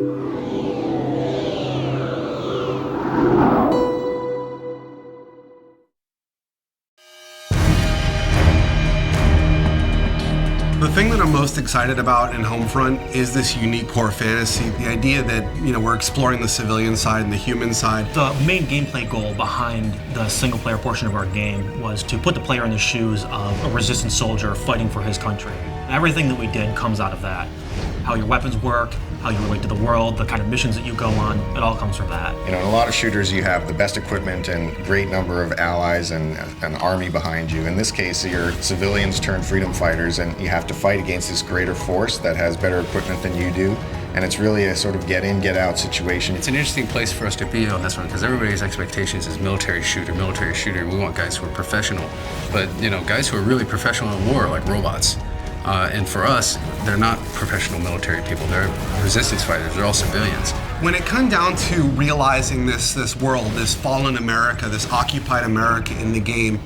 The thing that I'm most excited about in Homefront is this unique core fantasy. The idea that, we're exploring the civilian side and the human side. The main gameplay goal behind the single-player portion of our game was to put the player in the shoes of a resistance soldier fighting for his country. Everything that we did comes out of that. How your weapons work, how you relate to the world, the kind of missions that you go on, it all comes from that. In a lot of shooters, you have the best equipment and great number of allies and an army behind you. In this case, you're civilians turned freedom fighters, and you have to fight against this greater force that has better equipment than you do. And it's really a sort of get in, get out situation. It's an interesting place for us to be on this one because everybody's expectations is military shooter. We want guys who are professional. But, guys who are really professional in war, like robots. And for us, they're not professional military people. They're resistance fighters. They're all civilians. When it comes down to realizing this world, this fallen America, this occupied America in the game,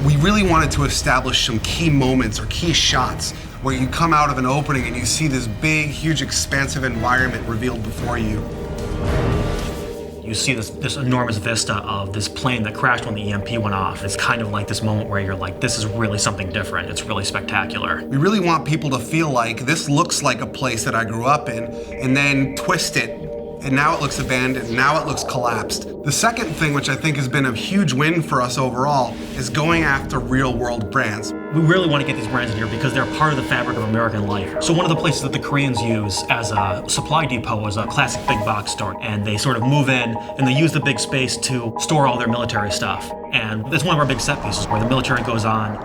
we really wanted to establish some key moments or key shots where you come out of an opening and you see this big, huge, expansive environment revealed before you. You see this enormous vista of this plane that crashed when the EMP went off. It's kind of like this moment where you're like, this is really something different. It's really spectacular. We really want people to feel like this looks like a place that I grew up in, and then twist it, and now it looks abandoned, now it looks collapsed. The second thing, which I think has been a huge win for us overall, is going after real-world brands. We really want to get these brands in here because they're part of the fabric of American life. So one of the places that the Koreans use as a supply depot is a classic big box store. And they sort of move in and they use the big space to store all their military stuff. And that's one of our big set pieces where the military goes on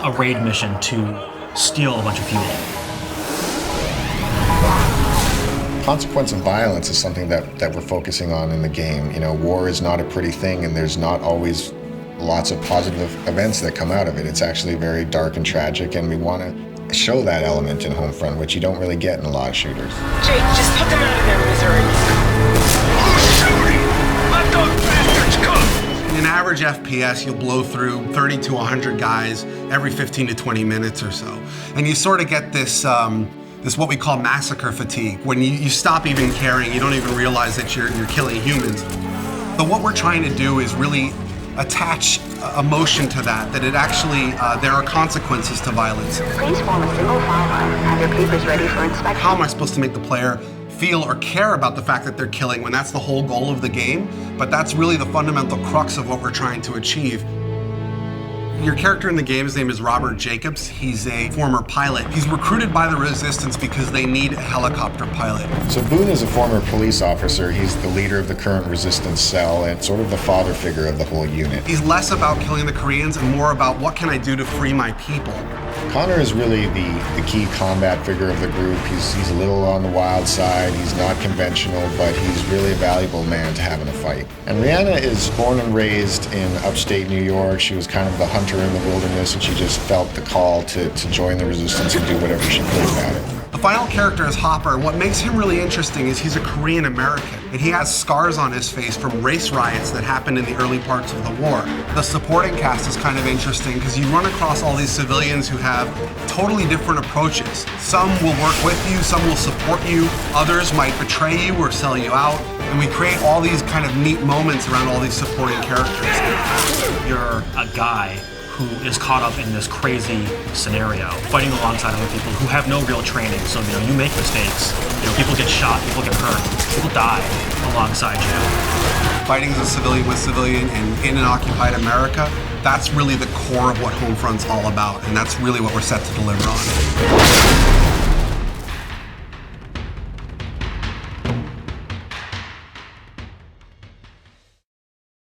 a raid mission to steal a bunch of fuel. Consequence of violence is something that we're focusing on in the game. War is not a pretty thing, and there's not always lots of positive events that come out of it. It's actually very dark and tragic, and we want to show that element in Homefront, which you don't really get in a lot of shooters. Jake, just put them out of their misery. Who's shooting? Let those bastards cook! In an average FPS, you'll blow through 30 to 100 guys every 15 to 20 minutes or so. And you sort of get this what we call massacre fatigue. When you stop even caring, you don't even realize that you're killing humans. But what we're trying to do is really attach emotion to that it actually, there are consequences to violence. Please form a single file line and have your papers ready for inspection. How am I supposed to make the player feel or care about the fact that they're killing when that's the whole goal of the game? But that's really the fundamental crux of what we're trying to achieve. Your character in the game, his name is Robert Jacobs. He's a former pilot. He's recruited by the Resistance because they need a helicopter pilot. So Boone is a former police officer. He's the leader of the current Resistance cell and sort of the father figure of the whole unit. He's less about killing the Koreans and more about what can I do to free my people. Connor is really the key combat figure of the group. He's a little on the wild side. He's not conventional, but he's really a valuable man to have in a fight. And Rihanna is born and raised in upstate New York. She was kind of the hunter in the wilderness, and she just felt the call to join the Resistance and do whatever she could about it. The final character is Hopper, and what makes him really interesting is he's a Korean American, and he has scars on his face from race riots that happened in the early parts of the war. The supporting cast is kind of interesting because you run across all these civilians who have totally different approaches. Some will work with you, some will support you, others might betray you or sell you out, and we create all these kind of neat moments around all these supporting characters. You're a guy who is caught up in this crazy scenario, fighting alongside other people who have no real training. So, you make mistakes. People get shot, people get hurt, people die alongside you. Fighting as a civilian with civilian and in an occupied America, that's really the core of what Homefront's all about, and that's really what we're set to deliver on.